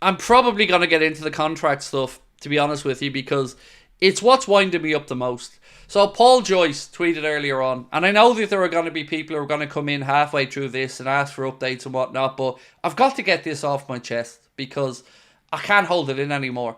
I'm probably going to get into the contract stuff, to be honest with you, because it's what's winding me up the most. So Paul Joyce tweeted earlier on, and I know that there are going to be people who are going to come in halfway through this and ask for updates and whatnot, but I've got to get this off my chest because I can't hold it in anymore.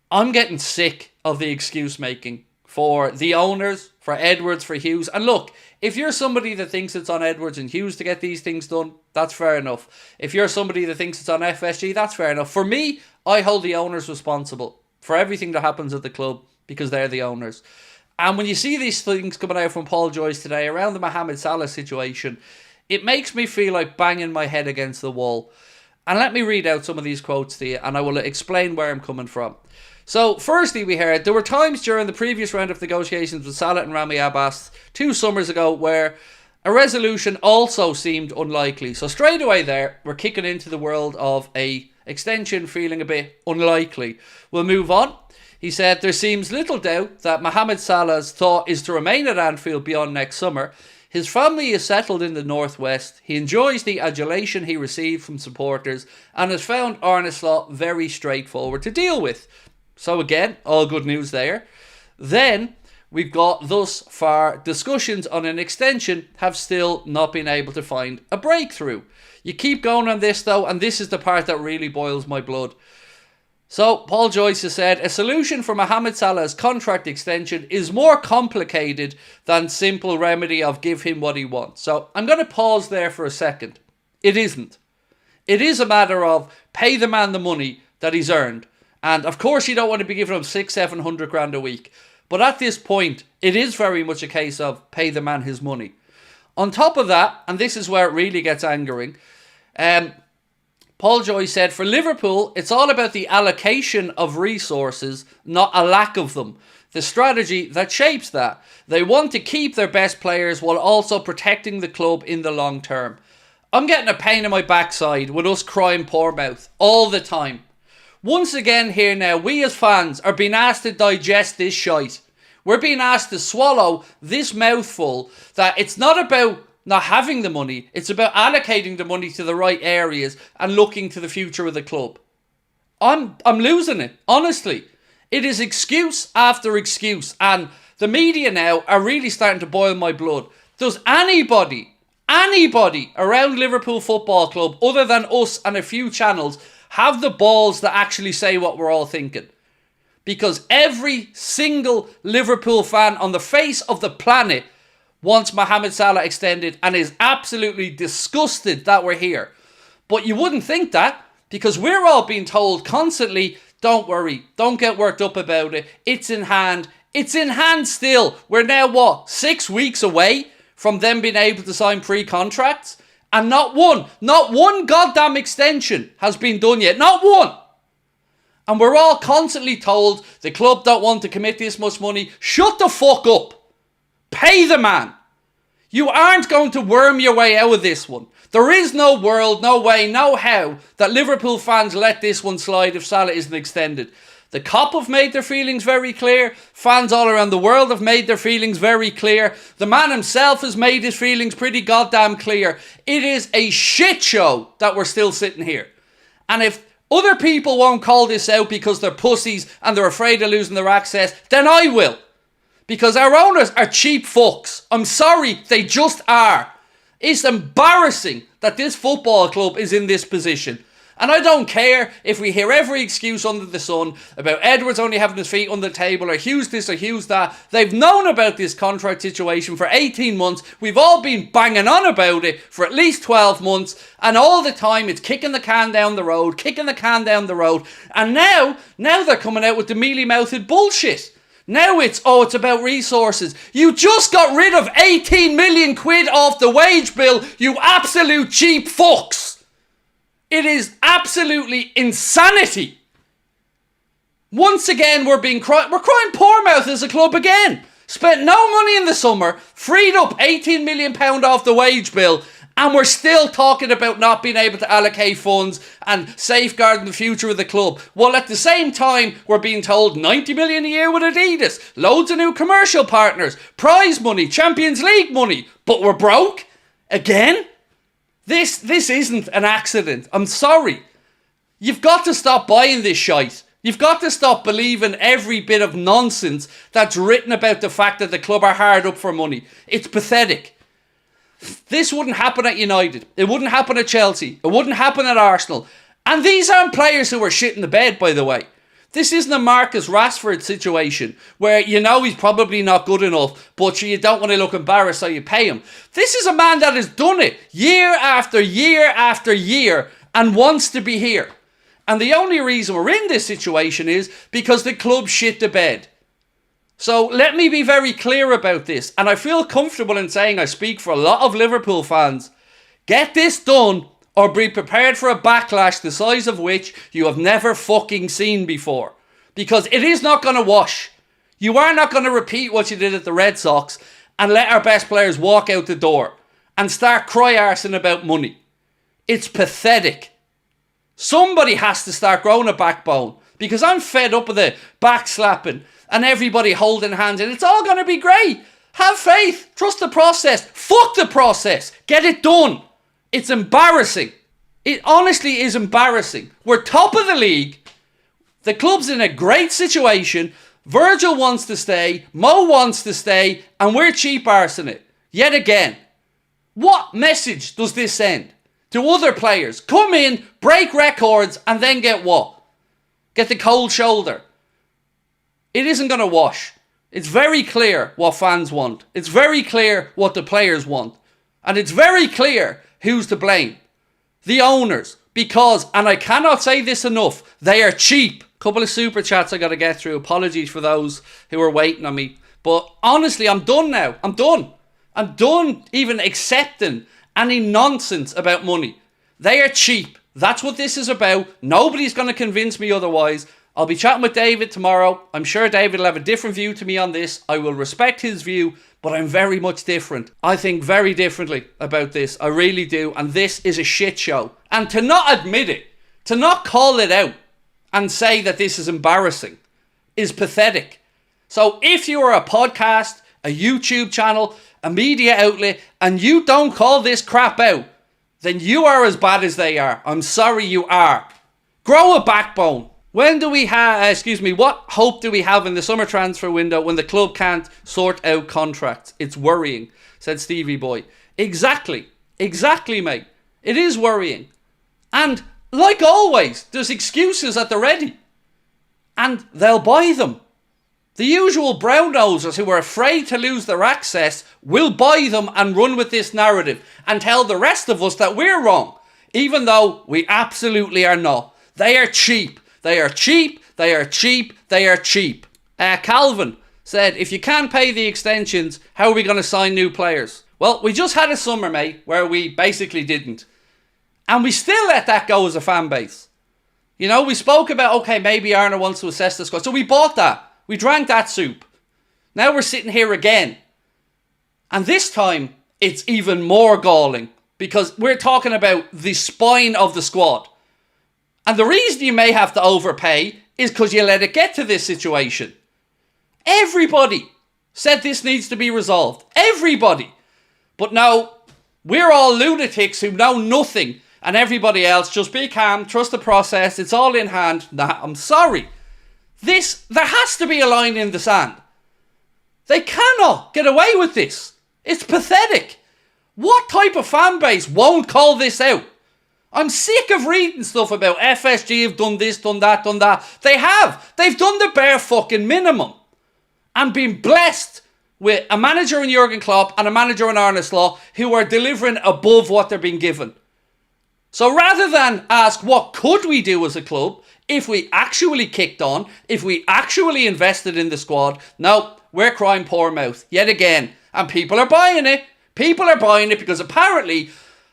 I'm getting sick of the excuse making for the owners, for Edwards, for Hughes. And look, if you're somebody that thinks it's on Edwards and Hughes to get these things done, that's fair enough. If you're somebody that thinks it's on FSG, that's fair enough. For me, I hold the owners responsible for everything that happens at the club because they're the owners. And when you see these things coming out from Paul Joyce today around the Mohamed Salah situation, it makes me feel like banging my head against the wall. And let me read out some of these quotes to you, and I will explain where I'm coming from. So, firstly, we heard there were times during the previous round of negotiations with Salah and Rami Abbas 2 summers ago where a resolution also seemed unlikely. So straight away there, we're kicking into the world of a extension feeling a bit unlikely. We'll move on. He said, there seems little doubt that Mohamed Salah's thought is to remain at Anfield beyond next summer. His family is settled in the northwest. He enjoys the adulation he received from supporters and has found Arne Slot very straightforward to deal with. So again, all good news there. Then we've got thus far discussions on an extension have still not been able to find a breakthrough. You keep going on this though, and this is the part that really boils my blood. So, Paul Joyce has said, a solution for Mohamed Salah's contract extension is more complicated than simple remedy of give him what he wants. So, I'm going to pause there for a second. It isn't. It is a matter of pay the man the money that he's earned. And, of course, you don't want to be giving him 600-700 grand a week. But at this point, it is very much a case of pay the man his money. On top of that, and this is where it really gets angering, Paul Joyce said, for Liverpool, it's all about the allocation of resources, not a lack of them. The strategy that shapes that. They want to keep their best players while also protecting the club in the long term. I'm getting a pain in my backside with us crying poor mouth all the time. Once again here now, we as fans are being asked to digest this shite. We're being asked to swallow this mouthful that it's not about not having the money, it's about allocating the money to the right areas and looking to the future of the club. I'm losing it, honestly. It is excuse after excuse, and the media now are really starting to boil my blood. Does anybody around Liverpool Football Club, other than us and a few channels, have the balls to actually say what we're all thinking? Because every single Liverpool fan on the face of the planet wants Mohamed Salah extended and is absolutely disgusted that we're here. But you wouldn't think that, because we're all being told constantly, don't worry, don't get worked up about it, it's in hand. It's in hand still. We're now, 6 weeks away from them being able to sign pre-contracts? And not one goddamn extension has been done yet. Not one! And we're all constantly told the club don't want to commit this much money. Shut the fuck up. Pay the man. You aren't going to worm your way out of this one. There is no world, no way, no how that Liverpool fans let this one slide if Salah isn't extended. The COP have made their feelings very clear. Fans all around the world have made their feelings very clear. The man himself has made his feelings pretty goddamn clear. It is a shit show that we're still sitting here. And if other people won't call this out because they're pussies and they're afraid of losing their access, then I will. Because our owners are cheap fucks. I'm sorry, they just are. It's embarrassing that this football club is in this position. And I don't care if we hear every excuse under the sun about Edwards only having his feet under the table or Hughes this or Hughes that. They've known about this contract situation for 18 months. We've all been banging on about it for at least 12 months. And all the time it's kicking the can down the road. And now they're coming out with the mealy-mouthed bullshit. Now it's about resources. You just got rid of 18 million quid off the wage bill, you absolute cheap fucks. It is absolutely insanity. Once again, we're crying poor mouth as a club again. Spent no money in the summer, freed up £18 million off the wage bill, and we're still talking about not being able to allocate funds and safeguarding the future of the club. While at the same time, we're being told 90 million a year with Adidas, loads of new commercial partners, prize money, Champions League money, but we're broke? Again? This isn't an accident. I'm sorry. You've got to stop buying this shite. You've got to stop believing every bit of nonsense that's written about the fact that the club are hard up for money. It's pathetic. This wouldn't happen at United. It wouldn't happen at Chelsea. It wouldn't happen at Arsenal. And these aren't players who are shit in the bed, by the way. This isn't a Marcus Rashford situation where you know he's probably not good enough, but you don't want to look embarrassed so you pay him. This is a man that has done it year after year after year and wants to be here. And the only reason we're in this situation is because the club shit the bed. So let me be very clear about this. And I feel comfortable in saying I speak for a lot of Liverpool fans. Get this done or be prepared for a backlash the size of which you have never fucking seen before. Because it is not going to wash. You are not going to repeat what you did at the Red Sox and let our best players walk out the door and start cry-arsing about money. It's pathetic. Somebody has to start growing a backbone because I'm fed up with the backslapping and everybody holding hands and it's all going to be great. Have faith. Trust the process. Fuck the process. Get it done. It's embarrassing. It honestly is embarrassing. We're top of the league. The club's in a great situation. Virgil wants to stay. Mo wants to stay. And we're cheap arsing it. Yet again. What message does this send to other players? Come in, break records, and then get what? Get the cold shoulder. It isn't going to wash. It's very clear what fans want. It's very clear what the players want. And it's very clear who's to blame. The owners. Because, and I cannot say this enough, they are cheap. Couple of super chats I got to get through. Apologies for those who are waiting on me. But honestly, I'm done now. I'm done. I'm done even accepting any nonsense about money. They are cheap. That's what this is about. Nobody's going to convince me otherwise. I'll be chatting with David tomorrow. I'm sure David will have a different view to me on this. I will respect his view, but I'm very much different. I think very differently about this. I really do. And this is a shit show. And to not admit it, to not call it out and say that this is embarrassing is pathetic. So if you are a podcast, a YouTube channel, a media outlet, and you don't call this crap out, then you are as bad as they are. I'm sorry you are. Grow a backbone. When do we have, what hope do we have in the summer transfer window when the club can't sort out contracts? It's worrying, said Stevie Boy. Exactly, mate. It is worrying. And like always, there's excuses at the ready. And they'll buy them. The usual brown nosers who are afraid to lose their access will buy them and run with this narrative and tell the rest of us that we're wrong, even though we absolutely are not. They are cheap. They are cheap. They are cheap. They are cheap. Calvin said, if you can't pay the extensions, how are we going to sign new players? Well, we just had a summer, mate, where we basically didn't. And we still let that go as a fan base. You know, we spoke about, okay, maybe Arna wants to assess the squad. So we bought that. We drank that soup. Now we're sitting here again. And this time, it's even more galling. Because we're talking about the spine of the squad. And the reason you may have to overpay is because you let it get to this situation. Everybody said this needs to be resolved. Everybody. But no, we're all lunatics who know nothing. And everybody else, just be calm, trust the process, it's all in hand. Nah, I'm sorry. There has to be a line in the sand. They cannot get away with this. It's pathetic. What type of fan base won't call this out? I'm sick of reading stuff about FSG have done this, done that, done that. They have. They've done the bare fucking minimum. And been blessed with a manager in Jurgen Klopp and a manager in Arne Slot who are delivering above what they're being given. So rather than ask what could we do as a club, if we actually kicked on, if we actually invested in the squad, no, we're crying poor mouth yet again. And people are buying it. People are buying it because apparently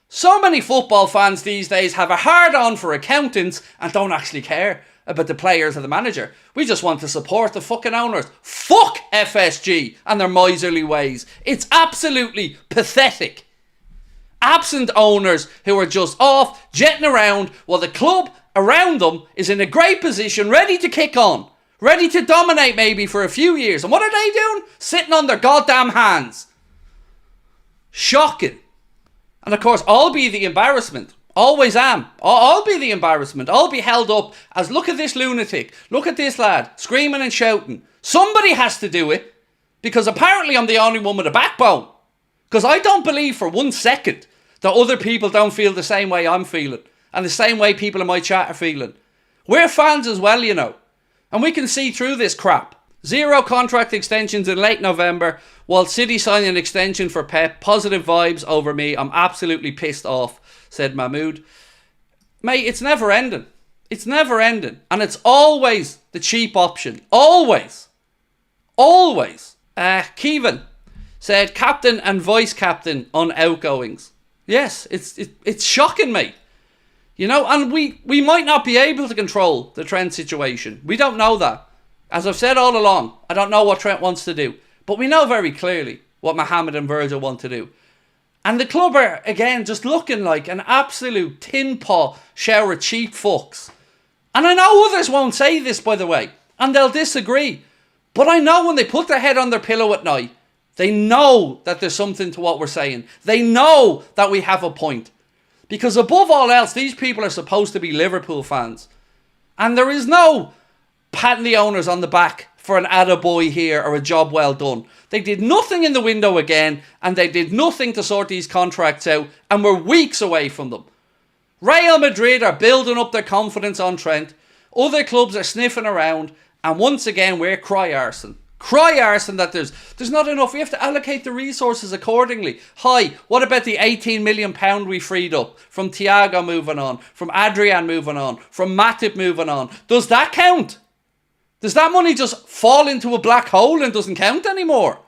so many football fans these days have a hard-on for accountants and don't actually care about the players or the manager. We just want to support the fucking owners. Fuck FSG and their miserly ways. It's absolutely pathetic. Absent owners who are just off, jetting around while the club around them is in a great position, ready to kick on. Ready to dominate maybe for a few years. And what are they doing? Sitting on their goddamn hands. Shocking. And of course, I'll be the embarrassment. Always am. I'll be the embarrassment. I'll be held up as, look at this lunatic, look at this lad, screaming and shouting. Somebody has to do it, because apparently I'm the only one with a backbone. Because I don't believe for 1 second that other people don't feel the same way I'm feeling, and the same way people in my chat are feeling. We're fans as well, you know, and we can see through this crap. 0 contract extensions in late November, while City sign an extension for Pep. Positive vibes over me. I'm absolutely pissed off, said Mahmood. Mate, it's never ending. It's never ending. And it's always the cheap option. Always. Always. Kevin said captain and vice captain on outgoings. Yes, it's shocking, mate. You know, and we might not be able to control the Trent situation. We don't know that. As I've said all along, I don't know what Trent wants to do. But we know very clearly what Mohamed and Virgil want to do. And the club are, again, just looking like an absolute tin pot shower of cheap fucks. And I know others won't say this, by the way, and they'll disagree. But I know when they put their head on their pillow at night, they know that there's something to what we're saying. They know that we have a point. Because above all else, these people are supposed to be Liverpool fans. And there is no patting the owners on the back for an attaboy here or a job well done. They did nothing in the window again, and they did nothing to sort these contracts out, and we're weeks away from them. Real Madrid are building up their confidence on Trent. Other clubs are sniffing around, and once again we're cry arson. Cry arson that there's not enough. We have to allocate the resources accordingly. Hi, what about the £18 million we freed up from Thiago moving on, from Adrian moving on, from Matip moving on? Does that count? Does that money just fall into a black hole and doesn't count anymore?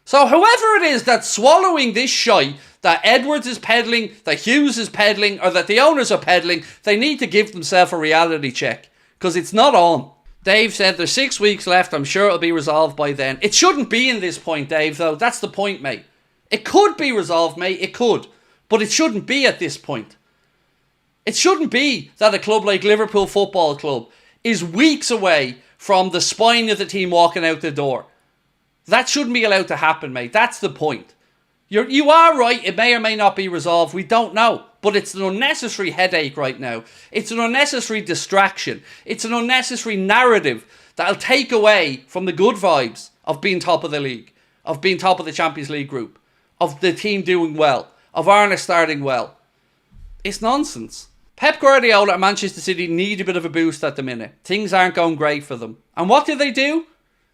So whoever it is that's swallowing this shite that Edwards is peddling, that Hughes is peddling, or that the owners are peddling, they need to give themselves a reality check. Because it's not on. Dave said there's 6 weeks left. I'm sure it'll be resolved by then. It shouldn't be in this point, Dave, though. That's the point, mate. It could be resolved, mate. It could. But it shouldn't be at this point. It shouldn't be that a club like Liverpool Football Club is weeks away from the spine of the team walking out the door. That shouldn't be allowed to happen, mate. That's the point. You are right. It may or may not be resolved. We don't know. But it's an unnecessary headache right now. It's an unnecessary distraction. It's an unnecessary narrative that'll take away from the good vibes of being top of the league, of being top of the Champions League group, of the team doing well, of Arne starting well. It's nonsense. Pep Guardiola and Manchester City need a bit of a boost at the minute. Things aren't going great for them. And what do?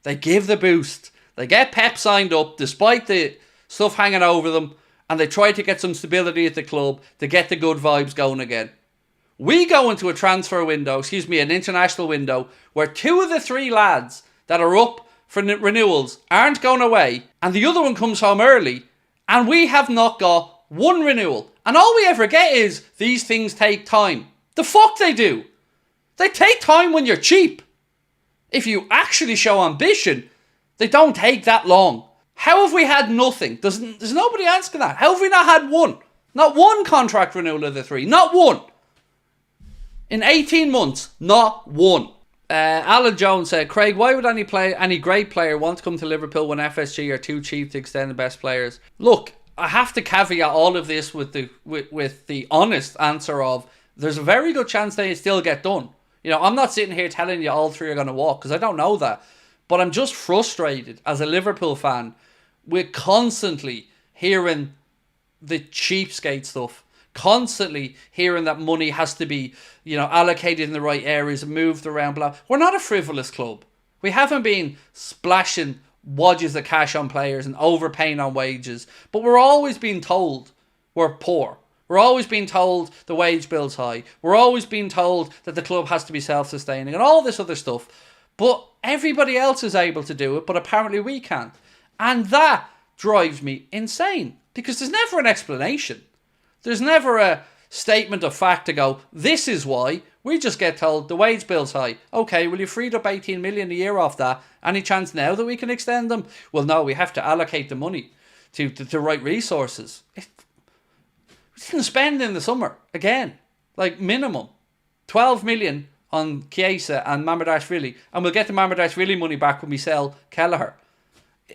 They give the boost. They get Pep signed up despite the stuff hanging over them, and they try to get some stability at the club to get the good vibes going again. We go into a transfer window, an international window, where 2 of the 3 lads that are up for renewals aren't going away, and the other one comes home early, and we have not got 1 renewal. And all we ever get is, these things take time. The fuck they do. They take time when you're cheap. If you actually show ambition, they don't take that long. How have we had nothing? There's nobody asking that. How have we not had 1? Not 1 contract renewal of the 3. Not 1. In 18 months, not 1. Alan Jones said, Craig, why would any great player want to come to Liverpool when FSG are too cheap to extend the best players? Look, I have to caveat all of this with the honest answer of, there's a very good chance they still get done. You know, I'm not sitting here telling you all 3 are going to walk, because I don't know that. But I'm just frustrated as a Liverpool fan with constantly hearing the cheapskate stuff. Constantly hearing that money has to be, allocated in the right areas and moved around. Blah. We're not a frivolous club. We haven't been splashing wadges of cash on players and overpaying on wages. But we're always being told we're poor. We're always being told the wage bill's high. We're always being told that the club has to be self-sustaining and all this other stuff. But everybody else is able to do it, but apparently we can't. And that drives me insane. Because there's never an explanation. There's never a statement of fact to go, this is why. We just get told the wage bill's high. Okay, well, you freed up 18 million a year off that. Any chance now that we can extend them? Well, no, we have to allocate the money to the right resources. We didn't spend in the summer, again, like minimum 12 million on Chiesa and Mamardashvili, and we'll get the Mamardashvili money back when we sell Kelleher.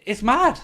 It's mad.